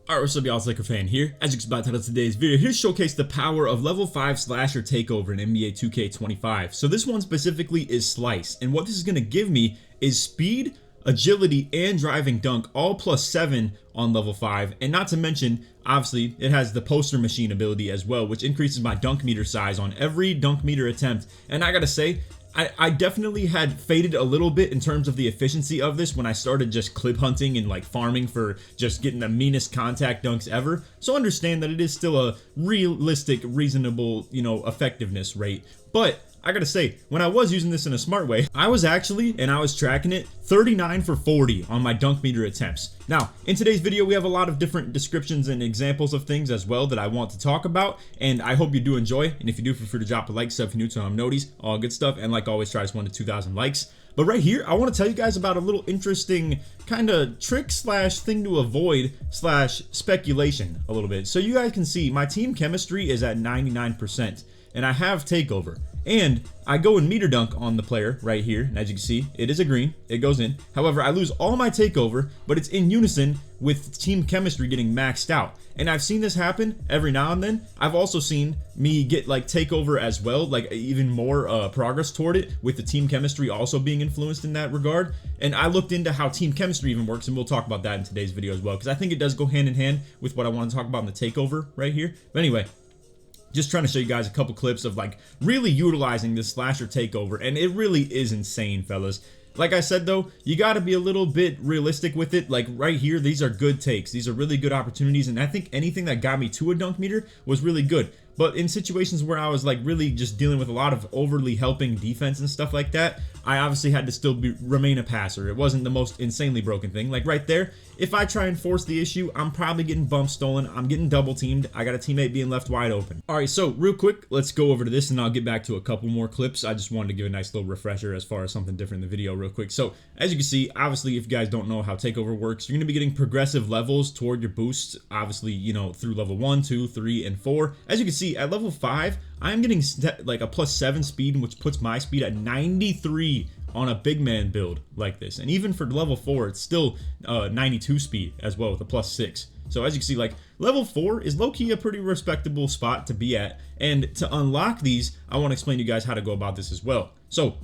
Alright, what's up y'all, it's LakerFan here. As you can title today's video, here to showcase the power of level 5 slasher takeover in NBA 2K25. So this one specifically is Slice, and what this is going to give me is speed, agility, and driving dunk, all +7 on level 5, and not to mention, obviously, it has the poster machine ability as well, which increases my dunk meter size on every dunk meter attempt. And I gotta say, I definitely had faded a little bit in terms of the efficiency of this when I started just clip hunting and like farming for just getting the meanest contact dunks ever. So understand that it is still a realistic, reasonable, effectiveness rate. But I gotta say, when I was using this in a smart way, I was tracking it 39 for 40 on my dunk meter attempts. Now, in today's video, we have a lot of different descriptions and examples of things as well that I want to talk about, and I hope you do enjoy. And if you do, feel free to drop a like, sub if you're new to noties, all good stuff. And like always, try this one to 2,000 likes. But right here, I want to tell you guys about a little interesting kind of trick slash thing to avoid slash speculation a little bit. So you guys can see my team chemistry is at 99%, and I have takeover. And I go and meter dunk on the player right here, and as you can see, it is a green, it goes in. However, I lose all my takeover, but it's in unison with team chemistry getting maxed out. And I've seen this happen every now and then. I've also seen me get like takeover as well, like even more progress toward it, with the team chemistry also being influenced in that regard. And I looked into how team chemistry even works, and we'll talk about that in today's video as well, because I think it does go hand in hand with what I want to talk about in the takeover right here. But anyway, just trying to show you guys a couple clips of like really utilizing this slasher takeover, and it really is insane, fellas. Like I said though, you got to be a little bit realistic with it. Like right here, these are good takes, these are really good opportunities, and I think anything that got me to a dunk meter was really good. But in situations where I was like really just dealing with a lot of overly helping defense and stuff like that, I obviously had to still remain a passer. It wasn't the most insanely broken thing. Like right there, if I try and force the issue, I'm probably getting bump stolen, I'm getting double teamed, I got a teammate being left wide open. Alright, so real quick, let's go over to this and I'll get back to a couple more clips. I just wanted to give a nice little refresher as far as something different in the video real quick. So as you can see, obviously if you guys don't know how takeover works, you're going to be getting progressive levels toward your boosts, obviously, through level 1, 2, 3, and 4. As you can see, at level 5, I'm getting like a +7 speed, which puts my speed at 93 on a big man build like this. And even for level 4, it's still 92 speed as well with a +6. So as you can see, like level 4 is low-key a pretty respectable spot to be at. And to unlock these, I want to explain to you guys how to go about this as well. So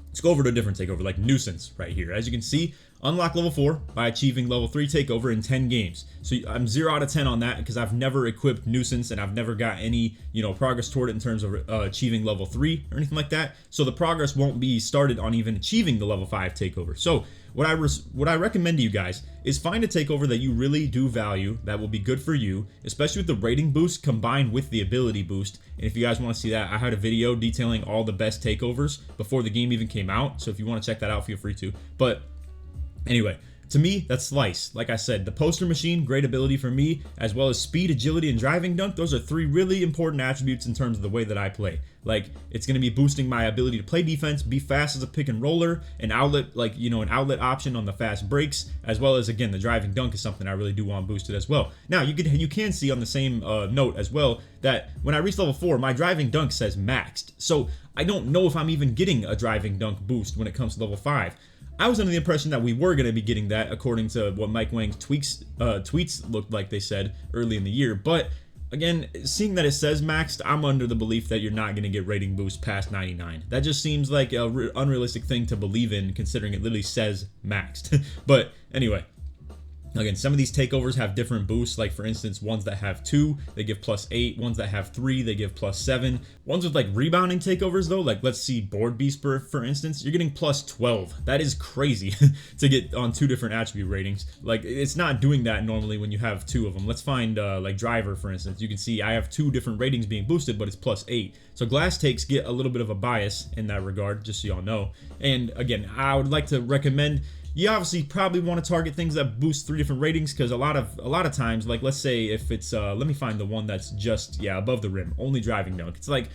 let's go over to a different takeover, like Nuisance right here. As you can see, unlock level 4 by achieving level 3 takeover in 10 games. So I'm 0 out of 10 on that because I've never equipped Nuisance and I've never got any, progress toward it in terms of achieving level 3 or anything like that. So the progress won't be started on even achieving the level 5 takeover. So what I recommend to you guys is find a takeover that you really do value, that will be good for you, especially with the rating boost combined with the ability boost. And if you guys want to see that, I had a video detailing all the best takeovers before the game even came out. So if you want to check that out, feel free to. But anyway, to me, that's Slice. Like I said, the poster machine, great ability for me, as well as speed, agility, and driving dunk. Those are 3 really important attributes in terms of the way that I play. Like, it's going to be boosting my ability to play defense, be fast as a pick and roller, an outlet, like, an outlet option on the fast breaks, as well as, again, the driving dunk is something I really do want boosted as well. Now, you can see on the same note as well that when I reach level 4, my driving dunk says maxed. So I don't know if I'm even getting a driving dunk boost when it comes to level 5. I was under the impression that we were going to be getting that according to what Mike Wang's tweets looked like they said early in the year. But again, seeing that it says maxed, I'm under the belief that you're not going to get rating boost past 99. That just seems like an unrealistic thing to believe in, considering it literally says maxed. But anyway, again, some of these takeovers have different boosts. Like for instance, ones that have 2, they give +8. Ones that have 3, they give +7. Ones with like rebounding takeovers though, like let's see Board Beast for instance, you're getting +12. That is crazy to get on 2 different attribute ratings. Like it's not doing that normally when you have 2 of them. Let's find like Driver for instance. You can see I have 2 different ratings being boosted, but it's +8. So glass takes get a little bit of a bias in that regard, just so y'all know. And again, I would like to recommend, you obviously probably want to target things that boost 3 different ratings, because a lot of times, like let's say if it's let me find the one that's just above the rim, only driving dunk. It's like,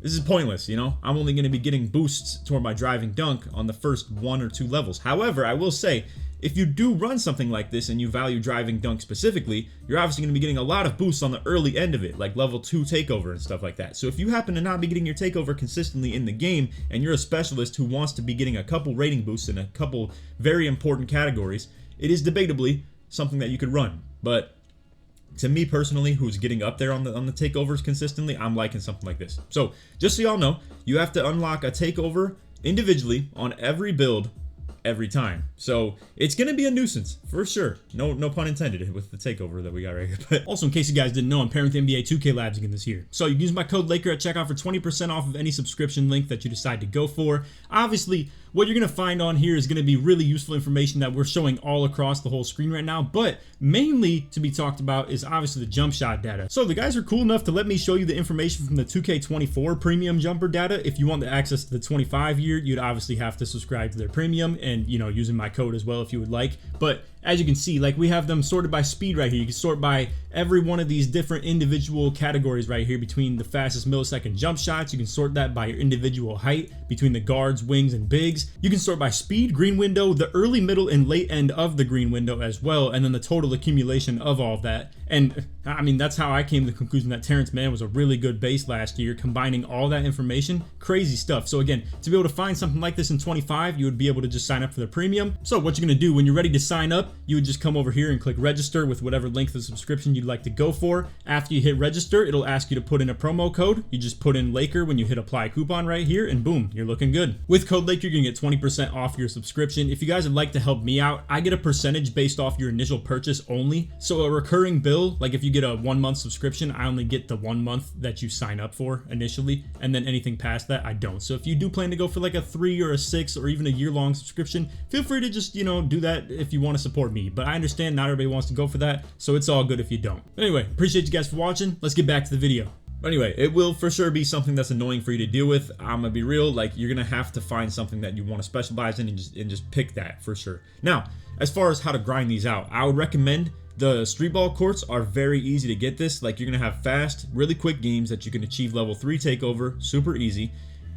this is pointless, I'm only going to be getting boosts toward my driving dunk on the first 1 or 2 levels. However, I will say, if you do run something like this and you value driving dunk specifically, you're obviously going to be getting a lot of boosts on the early end of it, like level 2 takeover and stuff like that. So if you happen to not be getting your takeover consistently in the game, and you're a specialist who wants to be getting a couple rating boosts in a couple very important categories, it is debatably something that you could run. But to me personally, who's getting up there on the takeovers consistently, I'm liking something like this. So just so y'all know, you have to unlock a takeover individually on every build every time. So it's gonna be a nuisance for sure. No pun intended with the takeover that we got right here. But also, in case you guys didn't know, I'm pairing with NBA 2K Labs again this year. So you can use my code Laker at checkout for 20% off of any subscription link that you decide to go for. Obviously, what you're gonna find on here is gonna be really useful information that we're showing all across the whole screen right now, but mainly to be talked about is obviously the jump shot data. So the guys are cool enough to let me show you the information from the 2K24 premium jumper data. If you want the access to the 25 year, you'd obviously have to subscribe to their premium and, you know, using my code as well if you would like. But as you can see, like, we have them sorted by speed right here. You can sort by every one of these different individual categories right here between the fastest millisecond jump shots. You can sort that by your individual height between the guards, wings, and bigs. You can sort by speed, green window, the early, middle, and late end of the green window as well, and then the total accumulation of all of that. And I mean, that's how I came to the conclusion that Terrence Mann was a really good base last year, combining all that information. Crazy stuff. So again, to be able to find something like this in 25, you would be able to just sign up for the premium. So what you're gonna do when you're ready to sign up, you would just come over here and click register with whatever length of subscription you'd like to go for. After you hit register, it'll ask you to put in a promo code. You just put in Laker when you hit apply coupon right here, and boom, you're looking good. With code Laker, you're gonna get 20% off your subscription. If you guys would like to help me out, I get a percentage based off your initial purchase only. So a recurring bill, like if you get a 1 month subscription, I only get the 1 month that you sign up for initially, and then anything past that, I don't. So if you do plan to go for like a 3 or a 6 or even a year-long subscription, feel free to just, you know, do that if you want to support me. But I understand not everybody wants to go for that, so it's all good if you don't. Anyway, appreciate you guys for watching. Let's get back to the video. But anyway, it will for sure be something that's annoying for you to deal with. I'm gonna be real, like, you're gonna have to find something that you want to specialize in and just pick that for sure. Now, as far as how to grind these out, I would recommend the street ball courts are very easy to get this. Like, you're gonna have fast, really quick games that you can achieve level 3 takeover, super easy.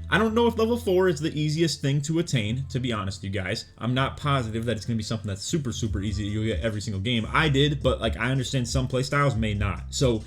I don't know if level 4 is the easiest thing to attain, to be honest with you guys. I'm not positive that it's gonna be something that's super easy that you'll get every single game. I did, but like, I understand some playstyles may not. So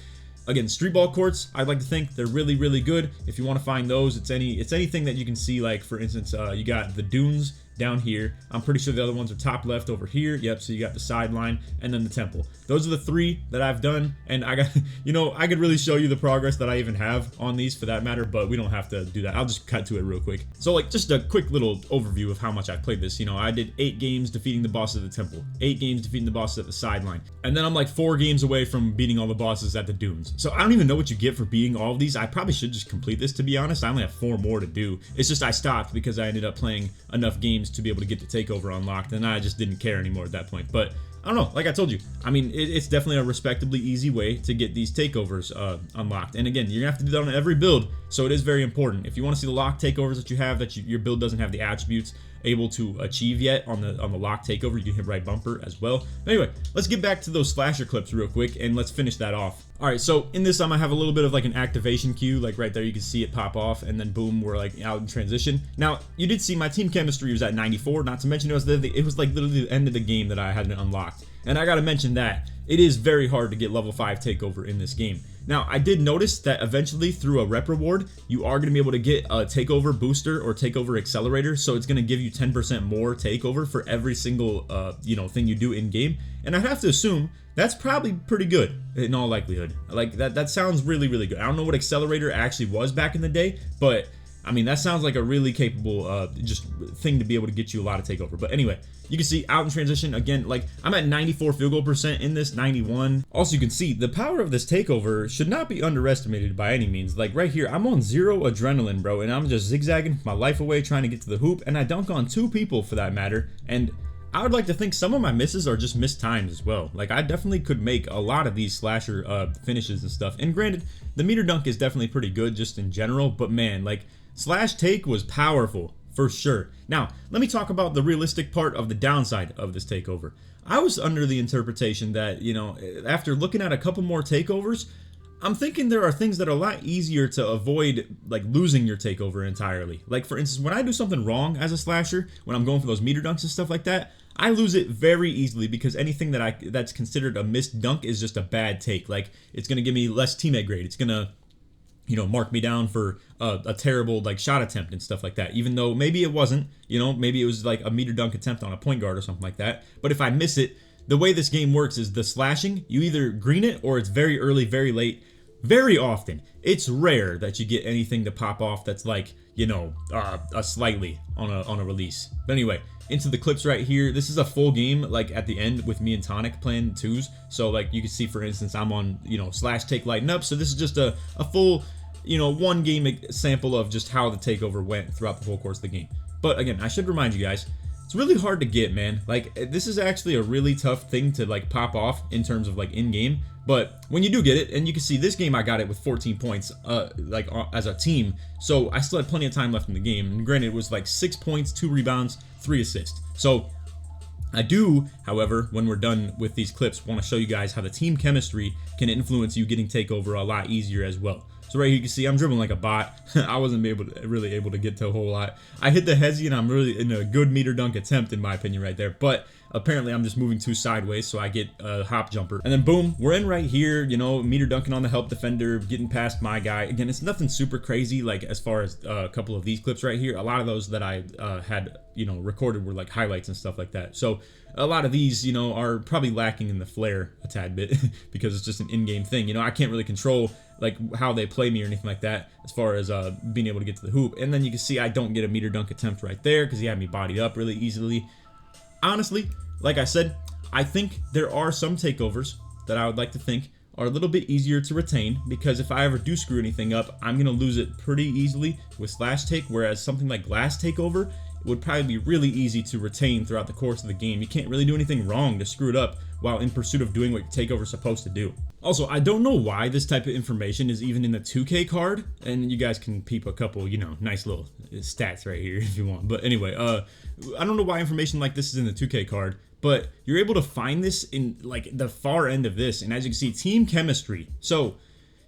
again, street ball courts, I'd like to think they're really good. If you want to find those, it's anything that you can see. Like, for instance, you got the dunes down here. I'm pretty sure the other ones are top left over here. Yep, so you got the sideline and then the temple. Those are the 3 that I've done, and I got, you know, I could really show you the progress that I even have on these for that matter, but we don't have to do that. I'll just cut to it real quick. So like, just a quick little overview of how much I've played this. You know, I did 8 games defeating the bosses at the temple, 8 games defeating the bosses at the sideline, and then I'm like 4 games away from beating all the bosses at the dunes. So I don't even know what you get for beating all of these. I probably should just complete this, to be honest. I only have 4 more to do. It's just I stopped because I ended up playing enough games to be able to get the takeover unlocked, and I just didn't care anymore at that point. But I don't know, like I told you, I mean, it's definitely a respectably easy way to get these takeovers unlocked. And again, you're gonna have to do that on every build, so it is very important. If you want to see the locked takeovers that you have, that your build doesn't have the attributes able to achieve yet on the locked takeover, you can hit right bumper as well. But anyway, let's get back to those slasher clips real quick and let's finish that off. All right, so in this, I have a little bit of like an activation cue, like right there, you can see it pop off, and then boom, we're like out in transition. Now, you did see my team chemistry was at 94, not to mention it was like literally the end of the game that I hadn't unlocked. And I gotta mention that it is very hard to get level 5 takeover in this game. Now, I did notice that eventually through a rep reward, you are going to be able to get a takeover booster or takeover accelerator, so it's going to give you 10% more takeover for every single thing you do in game. And I'd have to assume that's probably pretty good in all likelihood. Like that sounds really good. I don't know what accelerator actually was back in the day, but I mean, that sounds like a really capable just thing to be able to get you a lot of takeover. But anyway, you can see out in transition again, like I'm at 94 field goal percent in this, 91. Also, you can see the power of this takeover should not be underestimated by any means. Like right here, I'm on 0 adrenaline, bro, and I'm just zigzagging my life away trying to get to the hoop, and I dunk on 2 people for that matter. And I would like to think some of my misses are just missed times as well. Like, I definitely could make a lot of these slasher finishes and stuff. And granted, the meter dunk is definitely pretty good just in general, but man, like, slash take was powerful for sure. Now, let me talk about the realistic part of the downside of this takeover. I was under the interpretation that, you know, after looking at a couple more takeovers, I'm thinking there are things that are a lot easier to avoid, like losing your takeover entirely. Like, for instance, when I do something wrong as a slasher, when I'm going for those meter dunks and stuff like that, I lose it very easily because anything that's considered a missed dunk is just a bad take. Like, it's gonna give me less teammate grade. It's gonna, you know, mark me down for a terrible like shot attempt and stuff like that, even though maybe it wasn't, you know, maybe it was like a meter dunk attempt on a point guard or something like that. But if I miss it, the way this game works is the slashing, you either green it or it's very early, very late. Very often, it's rare that you get anything to pop off that's like, you know, a slightly on a release. But anyway, into the clips right here. This is a full game, like at the end with me and Tonic playing twos. So like you can see, for instance, I'm on, you know, slash take lighten up. So this is just a full, you know, one game sample of just how the takeover went throughout the whole course of the game. But again, I should remind you guys, it's really hard to get, man. Like, this is actually a really tough thing to like pop off in terms of like in-game. But when you do get it, and you can see this game I got it with 14 points like as a team, so I still had plenty of time left in the game. And granted, it was like 6 points, 2 rebounds, 3 assists. So I do, however, when we're done with these clips, want to show you guys how the team chemistry can influence you getting takeover a lot easier as well. So right here you can see I'm dribbling like a bot. I wasn't really able to get to a whole lot. I hit the hezzy and I'm really in a good meter dunk attempt in my opinion right there. But apparently I'm just moving too sideways, so I get a hop jumper. And then boom, we're in right here, you know, meter dunking on the help defender, getting past my guy. Again, it's nothing super crazy like as far as a couple of these clips right here. A lot of those that I had, you know, recorded were like highlights and stuff like that. So a lot of these, you know, are probably lacking in the flair a tad bit because it's just an in-game thing. You know, I can't really control like how they play me or anything like that as far as being able to get to the hoop. And then you can see I don't get a meter dunk attempt right there because he had me bodied up really easily. Honestly, like I said, I think there are some takeovers that I would like to think are a little bit easier to retain, because if I ever do screw anything up, I'm gonna lose it pretty easily with slash take, whereas something like glass takeover would probably be really easy to retain throughout the course of the game. You can't really do anything wrong to screw it up while in pursuit of doing what your takeover is supposed to do. Also, I don't know why this type of information is even in the 2K card, and you guys can peep a couple, you know, nice little stats right here if you want. But anyway, I don't know why information like this is in the 2K card, but you're able to find this in like the far end of this, and as you can see, team chemistry. So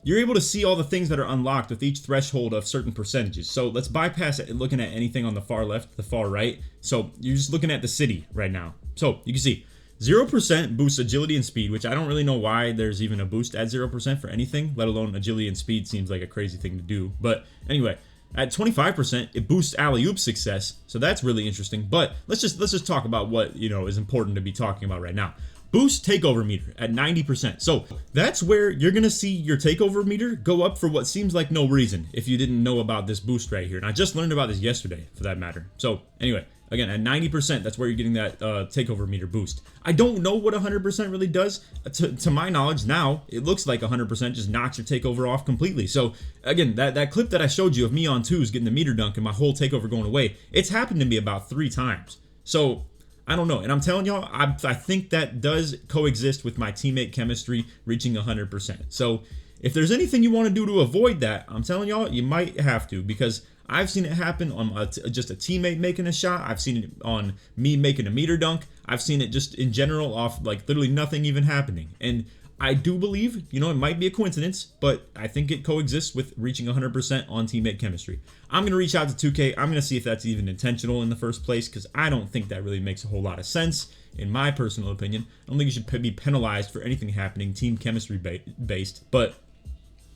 you're able to see all the things that are unlocked with each threshold of certain percentages. So let's bypass it looking at anything on the far left, the far right. So you're just looking at the city right now. So you can see 0% boosts agility and speed, which I don't really know why there's even a boost at 0% for anything, let alone agility and speed seems like a crazy thing to do. But anyway, at 25%, it boosts alley-oop success, so that's really interesting. But let's just talk about what, you know, is important to be talking about right now. Boost takeover meter at 90%. So that's where you're gonna see your takeover meter go up for what seems like no reason if you didn't know about this boost right here. And I just learned about this yesterday, for that matter. So anyway, again, at 90%, that's where you're getting that takeover meter boost. I don't know what 100% really does. To my knowledge now, it looks like 100% just knocks your takeover off completely. So again, that clip that I showed you of me on twos getting the meter dunk and my whole takeover going away, it's happened to me about 3 times. So I don't know, and I'm telling y'all, I think that does coexist with my teammate chemistry reaching 100%. So if there's anything you want to do to avoid that, I'm telling y'all, you might have to, because I've seen it happen on just a teammate making a shot. I've seen it on me making a meter dunk. I've seen it just in general off like literally nothing even happening. And I do believe, you know, it might be a coincidence, but I think it coexists with reaching 100% on teammate chemistry. I'm going to reach out to 2K. I'm going to see if that's even intentional in the first place, because I don't think that really makes a whole lot of sense, in my personal opinion. I don't think you should be penalized for anything happening team chemistry based, but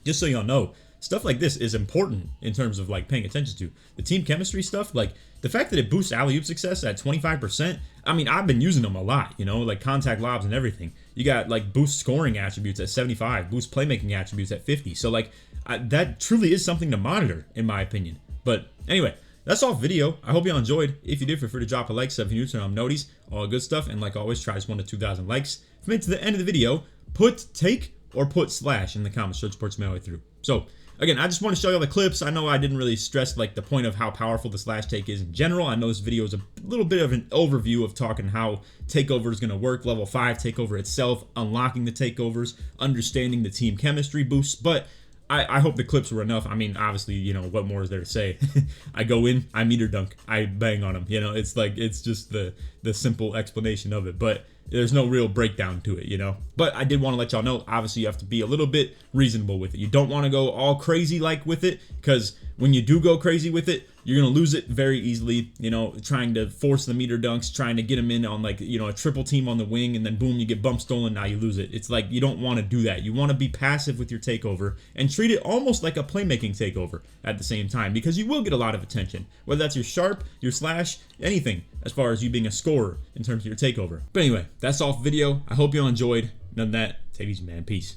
just so y'all know, stuff like this is important in terms of like paying attention to. The team chemistry stuff, like the fact that it boosts alley-oop success at 25%, I mean, I've been using them a lot, you know, like contact lobs and everything. You got like boost scoring attributes at 75, boost playmaking attributes at 50. So like that truly is something to monitor, in my opinion. But anyway, that's all video. I hope y'all enjoyed. If you did, feel free to drop a like, sub if you're new, turn on noties, all good stuff. And like always, try 1 to 2,000 likes. If you made it to the end of the video, put take or put slash in the comments. Search supports me all the way through. So again, I just want to show you all the clips. I know I didn't really stress like the point of how powerful the slash take is in general. I know this video is a little bit of an overview of talking how takeover is going to work, level 5 takeover itself, unlocking the takeovers, understanding the team chemistry boosts, but I hope the clips were enough. I mean, obviously, you know, what more is there to say? I go in, I meter dunk, I bang on him. You know, it's like, it's just the simple explanation of it, but there's no real breakdown to it, you know. But I did want to let y'all know, obviously, you have to be a little bit reasonable with it. You don't want to go all crazy like with it, because when you do go crazy with it, you're gonna lose it very easily, you know, trying to force the meter dunks, trying to get them in on, like, you know, a triple team on the wing, and then boom, you get bump stolen, now you lose it. It's like, you don't want to do that. You want to be passive with your takeover and treat it almost like a playmaking takeover at the same time, because you will get a lot of attention, whether that's your sharp, your slash, anything, as far as you being a scorer in terms of your takeover. But anyway, that's all for the video. I hope you all enjoyed. None of that. Take it easy, man. Peace.